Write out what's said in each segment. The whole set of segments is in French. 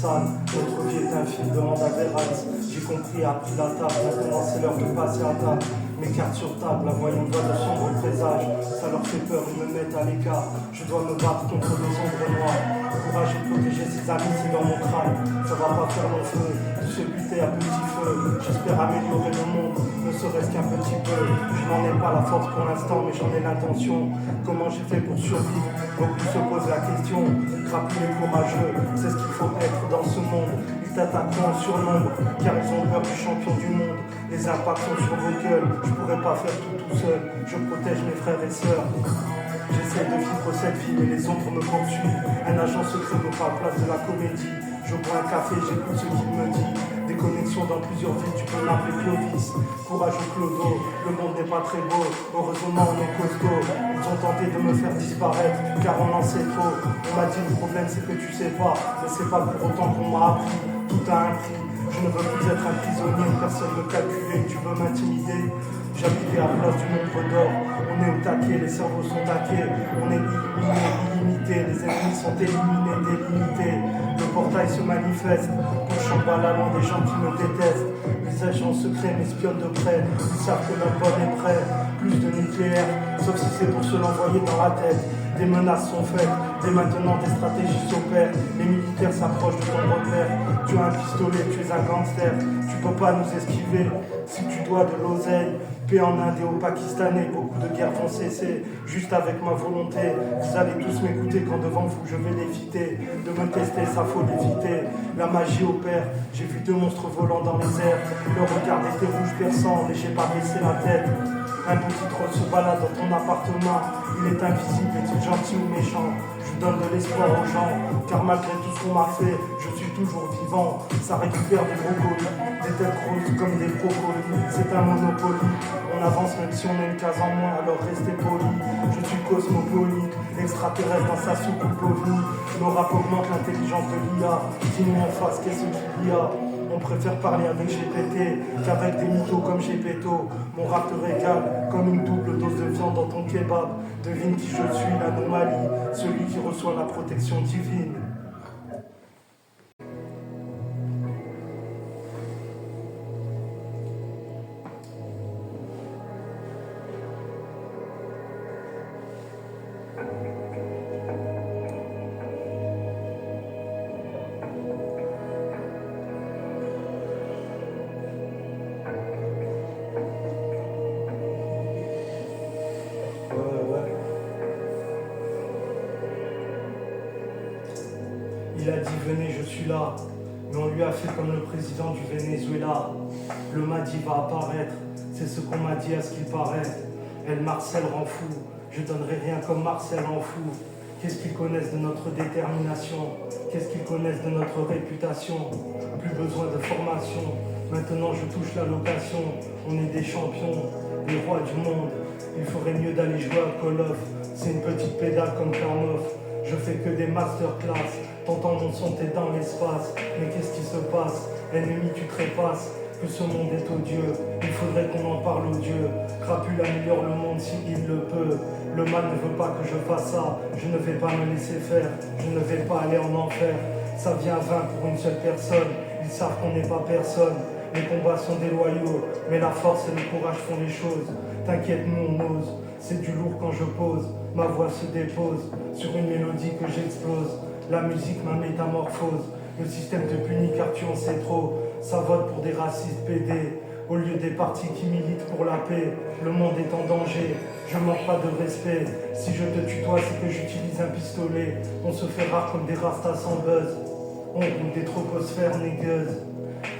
sale. Notre vie est un film de Amanda Berens. J'ai compris, appris la table, maintenant c'est l'heure de passer à table. Mes cartes sur table, la voyant voix de sombre présage. Ça leur fait peur, ils me mettent à l'écart. Je dois me battre contre des ombres noires. Courage et protéger ses amis, c'est dans mon crâne. Ça va pas faire long feu, de se buter à petit feu. J'espère améliorer le monde, ne serait-ce qu'un petit peu. Je n'en ai pas la force pour l'instant, mais j'en ai l'intention. Comment j'ai fait pour survivre? Beaucoup se posent la question. Crapule et courageux, c'est ce qu'il faut être dans ce monde. Ils t'attaqueront en surnombre, car ils ont peur du champion du monde. Les impacts sont sur vos gueules, je pourrais pas faire tout seul. Je protège mes frères et sœurs. J'essaie de vivre cette vie, mais les ombres me poursuivent. Un agent secret me prend la place de la comédie. Je bois un café, j'écoute ce qu'il me dit. Des connexions dans plusieurs villes, tu peux m'appeler Clovis. Courageux Clodo, le monde n'est pas très beau. Heureusement on est costaud. Ils ont tenté de me faire disparaître, car on en sait trop. On m'a dit le problème c'est que tu sais pas, mais c'est pas pour autant qu'on m'a appris. Tout a un prix. Je ne veux plus être un prisonnier, personne ne calculer, tu veux m'intimider. J'habitais à place du nombre d'or, on est au taquet, les cerveaux sont taqués, on est illimité, les ennemis sont éliminés, délimités. Le portail se manifeste, pour chambalant des gens qui me détestent. Les agents secrets m'espionnent de près, ils savent que l'album est prêt. Plus de nucléaire, sauf si c'est pour se l'envoyer dans la tête. Des menaces sont faites, dès maintenant des stratégies s'opèrent. Les militaires s'approchent de ton repère. Tu as un pistolet, tu es un gangster. Tu peux pas nous esquiver si tu dois de l'oseille. Paix en Inde et au Pakistanais, beaucoup de guerres vont cesser. Juste avec ma volonté, vous allez tous m'écouter quand devant vous je vais l'éviter. De me tester, ça faut l'éviter. La magie opère, j'ai vu deux monstres volants dans les airs. Le regard était rouge perçant, mais j'ai pas baissé la tête. Un petit troll se balade dans ton appartement. Il est invisible, est-il gentil ou méchant? Je donne de l'espoir aux gens, car malgré tout ce qu'on m'a fait, je suis toujours vivant. Ça récupère des brocolis, des têtes grosses comme des brocolis. C'est un monopoly. On avance même si on a une case en moins, alors restez polis. Je suis cosmopolite, extraterrestre dans sa soucoupe ovni. Nos rap augmentent l'intelligence de l'IA. Dis-nous en face, qu'est-ce qu'il y a? On préfère parler avec GPT qu'avec des mythos comme Gepetto. Mon rap te régale comme une double dose de viande dans ton kebab. Devine qui je suis, l'anomalie, celui qui reçoit la protection divine. Il a dit venez, je suis là, mais on lui a fait comme le président du Venezuela. Le Mahdi va apparaître, c'est ce qu'on m'a dit à ce qu'il paraît. Elle Marcel rend fou, je donnerai rien comme Marcel en fou. Qu'est-ce qu'ils connaissent de notre détermination? Qu'est-ce qu'ils connaissent de notre réputation? Plus besoin de formation, maintenant je touche la location. On est des champions, les rois du monde. Il ferait mieux d'aller jouer à Call of. C'est une petite pédale comme Karnov. Je fais que des masterclass. T'entends mon son, t'es dans l'espace. Mais qu'est-ce qui se passe? Ennemi, tu trépasses. Que ce monde est odieux. Il faudrait qu'on en parle aux dieux. Crapule améliore le monde s'il le peut. Le mal ne veut pas que je fasse ça. Je ne vais pas me laisser faire. Je ne vais pas aller en enfer. Ça vient vain pour une seule personne. Ils savent qu'on n'est pas personne. Les combats sont déloyaux, mais la force et le courage font les choses. T'inquiète, nous on ose. C'est du lourd quand je pose. Ma voix se dépose sur une mélodie que j'explose. La musique, ma métamorphose. Le système te punit car tu en sais trop. Ça vote pour des racistes pédés. Au lieu des partis qui militent pour la paix. Le monde est en danger, je manque pas de respect. Si je te tutoie, c'est que j'utilise un pistolet. On se fait rare comme des rastas sans buzz. On roule des troposphères négueuses.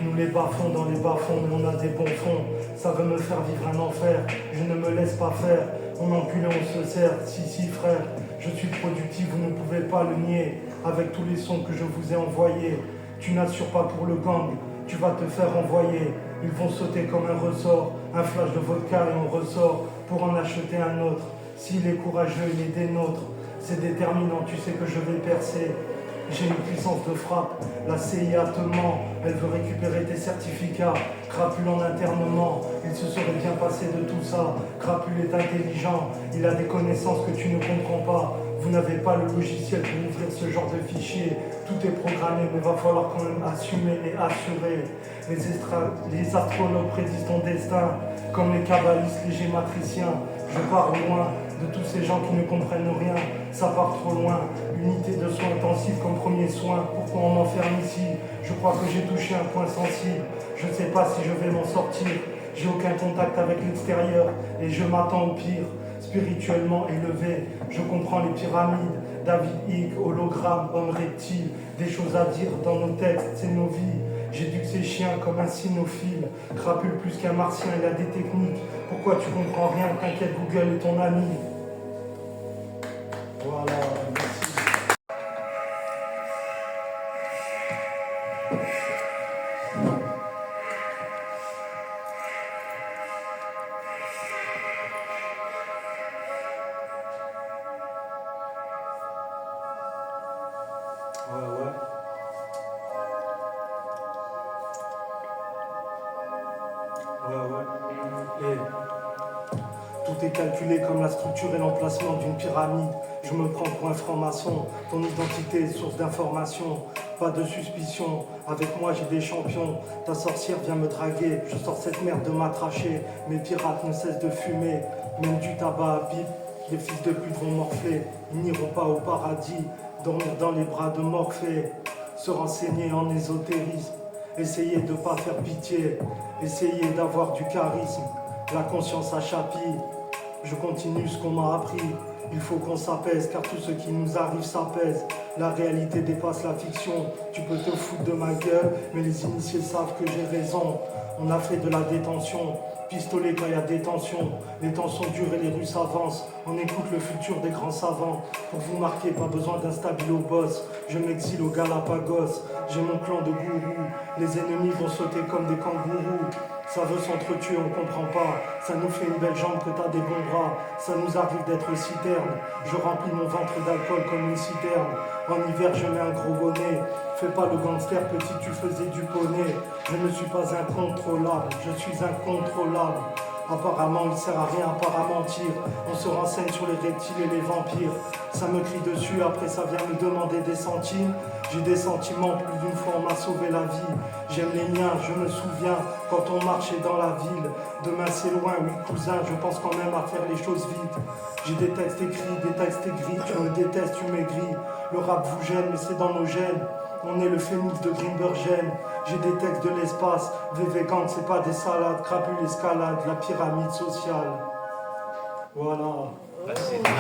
Nous les bas-fonds dans les bas-fonds, mais on a des bons fonds. Ça veut me faire vivre un enfer, je ne me laisse pas faire. On enculé, on se sert, si frère. Je suis productif, vous ne pouvez pas le nier. Avec tous les sons que je vous ai envoyés. Tu n'assures pas pour le gang, tu vas te faire envoyer. Ils vont sauter comme un ressort. Un flash de vodka et on ressort pour en acheter un autre. S'il est courageux, il est des nôtres. C'est déterminant, tu sais que je vais percer. J'ai une puissance de frappe, la CIA te ment, elle veut récupérer tes certificats. Crapule en internement, il se serait bien passé de tout ça. Crapule est intelligent, il a des connaissances que tu ne comprends pas. Vous n'avez pas le logiciel pour ouvrir ce genre de fichier. Tout est programmé, mais va falloir quand même assumer et assurer. Les astrologues prédisent ton destin, comme les kabbalistes, les gématriciens. Je pars loin de tous ces gens qui ne comprennent rien. Ça part trop loin. Unité de soins intensifs comme premier soin. Pourquoi on m'enferme ici? Je crois que j'ai touché un point sensible. Je ne sais pas si je vais m'en sortir. J'ai aucun contact avec l'extérieur et je m'attends au pire. Spirituellement élevé, je comprends les pyramides, David Icke, hologramme, homme reptile, des choses à dire dans nos textes, c'est nos vies. J'éduque ces chiens comme un cynophile, crapule plus qu'un martien, il a des techniques. Pourquoi tu comprends rien? T'inquiète, Google est ton ami. Voilà, merci. Ouais. Et tout est calculé comme la structure et l'emplacement d'une pyramide. Je me prends pour un franc-maçon. Ton identité est source d'information. Pas de suspicion. Avec moi, j'ai des champions. Ta sorcière vient me draguer. Je sors cette merde de ma trachée. Mes pirates ne cessent de fumer. Même du tabac à pipe. Les fils de pute vont morfler. Ils n'iront pas au paradis. Dormir dans les bras de Morphée. Se renseigner en ésotérisme. Essayer de pas faire pitié. Essayer d'avoir du charisme. La conscience à chapitre. Je continue ce qu'on m'a appris. Il faut qu'on s'apaise car tout ce qui nous arrive s'apaise. La réalité dépasse la fiction. Tu peux te foutre de ma gueule, mais les initiés savent que j'ai raison. On a fait de la détention. Pistolet quand il y a des tensions. Les temps sont durs et les rues s'avancent. On écoute le futur des grands savants. Pour vous marquer, pas besoin d'un stabilo boss. Je m'exile au Galapagos. J'ai mon clan de gourous. Les ennemis vont sauter comme des kangourous. Ça veut s'entretuer, on comprend pas. Ça nous fait une belle jambe que t'as des bons bras. Ça nous arrive d'être citerne. Je remplis mon ventre d'alcool comme une citerne. En hiver, je mets un gros bonnet. Fais pas le gangster, petit, tu faisais du poney. Je ne suis pas incontrôlable, je suis incontrôlable. Apparemment, il sert à rien à part à mentir. On se renseigne sur les reptiles et les vampires. Ça me crie dessus, après ça vient me demander des centimes. J'ai des sentiments, plus d'une fois on m'a sauvé la vie. J'aime les miens, je me souviens quand on marchait dans la ville. Demain c'est loin, oui cousin, je pense quand même à faire les choses vite. J'ai des textes écrits, des textes gris, tu me détestes, tu maigris. Le rap vous gêne, mais c'est dans nos gènes. On est le phénix de Grimbergen. J'ai des textes de l'espace. VV Gang, c'est pas des salades. Crapule, escalade, la pyramide sociale. Voilà. Bah, c'est dingue.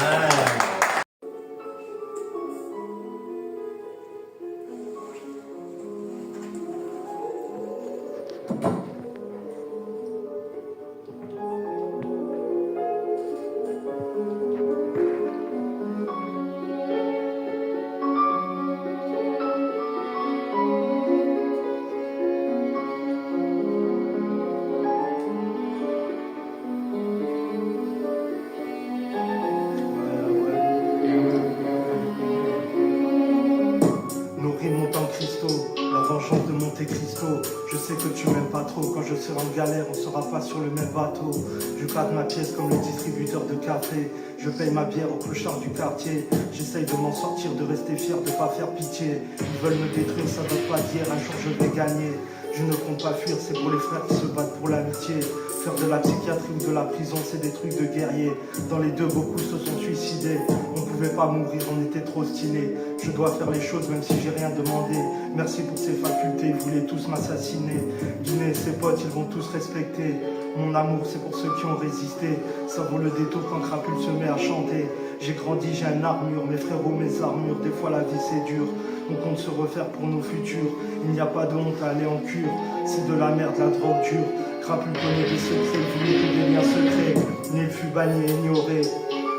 La vengeance de Monte Cristo. Je sais que tu m'aimes pas trop. Quand je serai en galère, on sera pas sur le même bateau. Je claque ma pièce comme le distributeur de café. Je paye ma bière au clochard du quartier. J'essaye de m'en sortir, de rester fier, de pas faire pitié. Ils veulent me détruire, ça date pas d'hier. Un jour je vais gagner. Je ne compte pas fuir, c'est pour les frères qui se battent pour l'amitié. Faire de la psychiatrie ou de la prison, c'est des trucs de guerriers. Dans les deux, beaucoup se sont suicidés. On pouvait pas mourir, on était trop stylés. Je dois faire les choses même si j'ai rien demandé. Merci pour ces facultés, ils voulaient tous m'assassiner. Guinée, ses potes, ils vont tous respecter. Mon amour, c'est pour ceux qui ont résisté. Ça vaut le détour quand Crapule se met à chanter. J'ai grandi, j'ai une armure, mes frérots, mes armures. Des fois la vie c'est dur, on compte se refaire pour nos futurs. Il n'y a pas de honte à aller en cure, c'est de la merde, la drogue dure. Crapule connaît des secrets, voulait que des liens secrets. Nul fut banni, ignoré.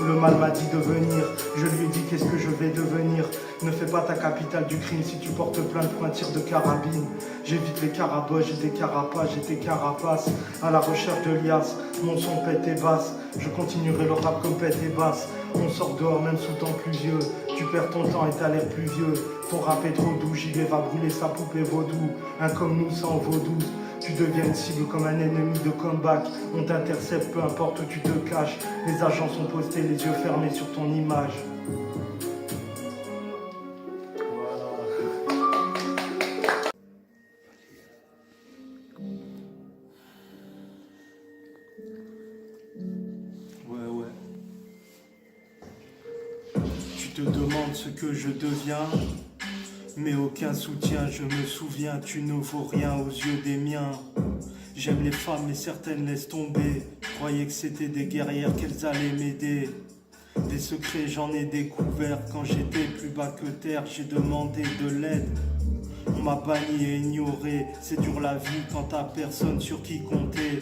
Le mal m'a dit de venir, je lui ai dit qu'est-ce que je vais devenir. Ne fais pas ta capitale du crime si tu portes plainte pour un tir de carabine. J'évite les caraboches, j'ai des carapaces, j'ai des carapaces. À la recherche de liasses, mon son pète et basse. Je continuerai le rap comme pète et basse. On sort dehors même sous temps pluvieux. Tu perds ton temps et t'as l'air plus vieux. Ton rap est trop doux, JB va brûler sa poupée vaudou. Un comme nous sans vaudou. Tu deviens une cible comme un ennemi de comeback. On t'intercepte peu importe où tu te caches. Les agents sont postés les yeux fermés sur ton image. te demande ce que je deviens, mais aucun soutien, je me souviens, tu ne vaux rien aux yeux des miens. J'aime les femmes, mais certaines laissent tomber. Croyais que c'était des guerrières, qu'elles allaient m'aider. Des secrets, j'en ai découvert. Quand j'étais plus bas que terre, j'ai demandé de l'aide. On m'a banni et ignoré. C'est dur la vie quand t'as personne sur qui compter.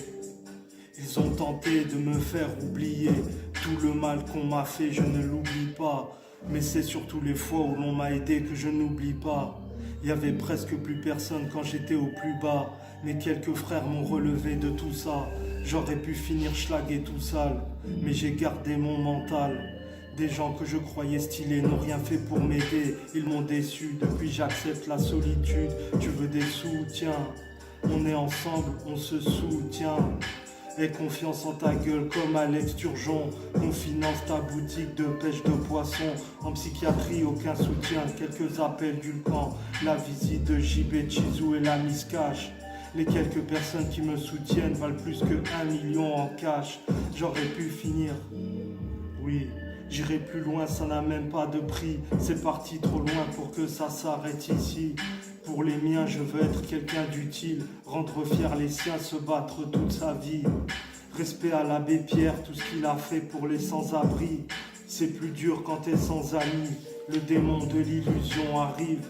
Ils ont tenté de me faire oublier tout le mal qu'on m'a fait, je ne l'oublie pas. Mais c'est surtout les fois où l'on m'a aidé que je n'oublie pas. Il y avait presque plus personne quand j'étais au plus bas. Mais quelques frères m'ont relevé de tout ça. J'aurais pu finir schlag tout sale, mais j'ai gardé mon mental. Des gens que je croyais stylés n'ont rien fait pour m'aider. Ils m'ont déçu, depuis j'accepte la solitude. Tu veux des soutiens, on est ensemble, on se soutient. Aie confiance en ta gueule comme Alex Turgeon. On finance ta boutique de pêche de poissons. En psychiatrie, aucun soutien, quelques appels du camp. La visite de JB, Chizou et la Miss Cash. Les quelques personnes qui me soutiennent valent plus que 1 million en cash. J'aurais pu finir, oui, j'irai plus loin, ça n'a même pas de prix. C'est parti trop loin pour que ça s'arrête ici. Pour les miens, je veux être quelqu'un d'utile, rendre fier les siens, se battre toute sa vie. Respect à l'abbé Pierre, tout ce qu'il a fait pour les sans-abri. C'est plus dur quand t'es sans amis, le démon de l'illusion arrive.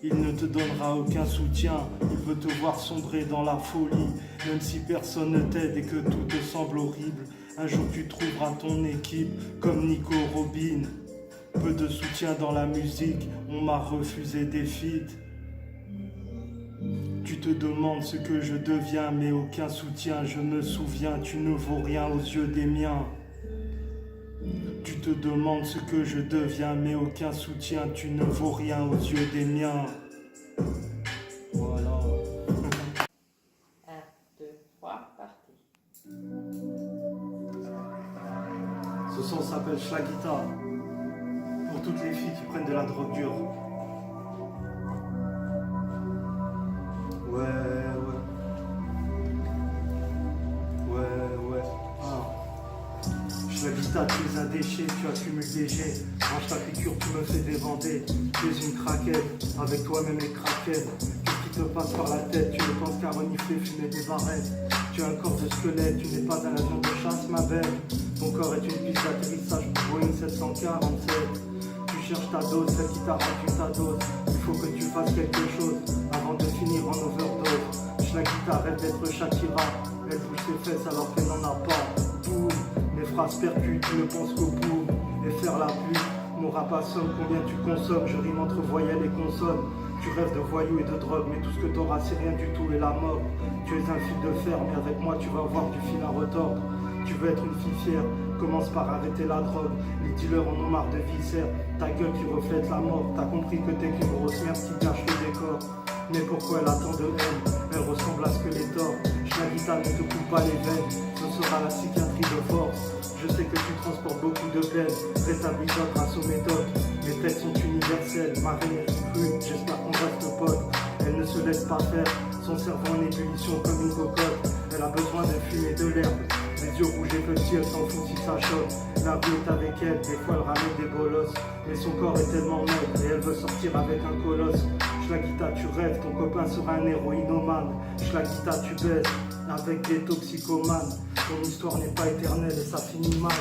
Il ne te donnera aucun soutien, il veut te voir sombrer dans la folie. Même si personne ne t'aide et que tout te semble horrible, un jour tu trouveras ton équipe comme Nico Robin. Peu de soutien dans la musique, on m'a refusé des feats. Tu te demandes ce que je deviens, mais aucun soutien, je me souviens, tu ne vaux rien aux yeux des miens. Tu te demandes ce que je deviens, mais aucun soutien, tu ne vaux rien aux yeux des miens. Voilà. 1, 2, 3, parti. Ce son s'appelle Schlagita. Pour toutes les filles qui prennent de la drogue dure. Ouais. Schlagita, tu es un déchet, tu accumules des jets. Range ta piqûre, tu me fais débander. Tu es une craquette, avec toi-même les craquettes. Qu'est-ce qui te passe par la tête? Tu ne penses qu'à renifler, fumer des barrettes. Tu as un corps de squelette, tu n'es pas un avion de chasse, ma belle. Ton corps est une piste d'atterrissage pour Boeing 747. Tu cherches ta dose, celle qui t'a rendu ta dose. Il faut que tu fasses quelque chose avant de finir en overdose. Schlagita rêve d'être Shakira. Elle bouge ses fesses alors qu'elle n'en a pas. Boum, mes phrases percutent, tu ne penses qu'au boum. Et faire la pute n'aura pas somme combien tu consommes. Je rime entre voyelles et consonnes. Tu rêves de voyous et de drogue, mais tout ce que t'auras c'est rien du tout et la mort. Tu es un fil de fer, mais avec moi tu vas avoir du fil à retordre. Tu veux être une fille fière, commence par arrêter la drogue. Les dealers en ont marre de viscères, ta gueule qui reflète la mort. T'as compris que t'es qu'une grosse merde qui gâche le décor. Mais pourquoi elle a tant de haine? Elle ressemble à Skeletor. Schlagita ne te coupe pas les veines, ce sera la psychiatrie de force. Je sais que tu transportes beaucoup de peine, rétablis-toi grâce aux méthodes. Mes textes sont universels, ma rime est crue, j'espère qu'on reste potes. Elle ne se laisse pas faire, son cerveau en ébullition comme une cocotte. Elle a besoin de fumer de l'herbe, les yeux rouges et petits, elle s'en fout si ça choque. La vie est avec elle, des fois elle ramène des bolosses. Mais son corps est tellement maigre et elle veut sortir avec un colosse. Schlagita, tu rêves, ton copain sera un héroïnomane. Schlagita, tu baises avec des toxicomanes. Ton histoire n'est pas éternelle et ça finit mal.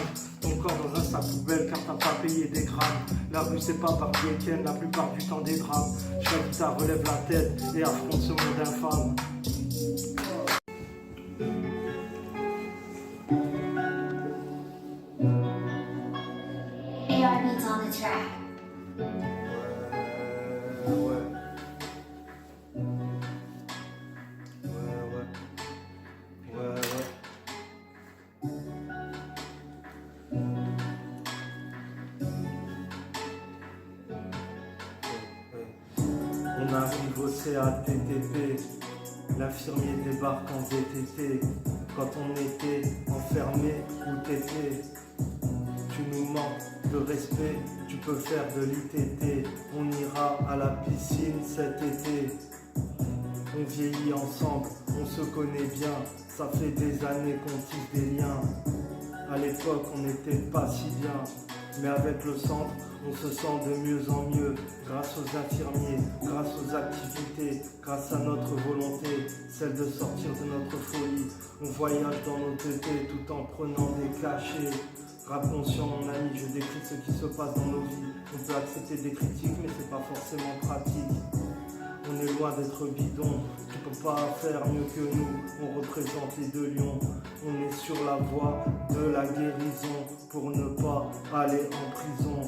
Ton corps dans un sac poubelle car t'as pas payé des grammes. La rue c'est pas par week-end, la plupart du temps des drames. Schlagita relève la tête et affronte ce monde infâme. AR beats on the track. On arrive au CATTP, l'infirmier débarque en VTT. Quand on était enfermé ou t'étais, tu nous manques de respect, tu peux faire de l'ITT. On ira à la piscine cet été. On vieillit ensemble, on se connaît bien, ça fait des années qu'on tisse des liens. À l'époque on n'était pas si bien, mais avec le centre On se sent de mieux en mieux grâce aux infirmiers, grâce aux activités, grâce à notre volonté, celle de sortir de notre folie. On voyage dans nos tétés tout en prenant des cachets. Rap conscient, mon ami, je décris ce qui se passe dans nos vies. On peut accepter des critiques, mais c'est pas forcément pratique. On est loin d'être bidon, tu peux pas faire mieux que nous. On représente les deux lions. On est sur la voie de la guérison pour ne pas aller en prison.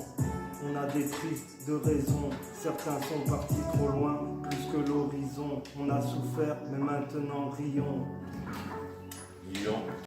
On a des prises de raison, certains sont partis trop loin, plus que l'horizon. On a souffert, mais maintenant rions. Lyon.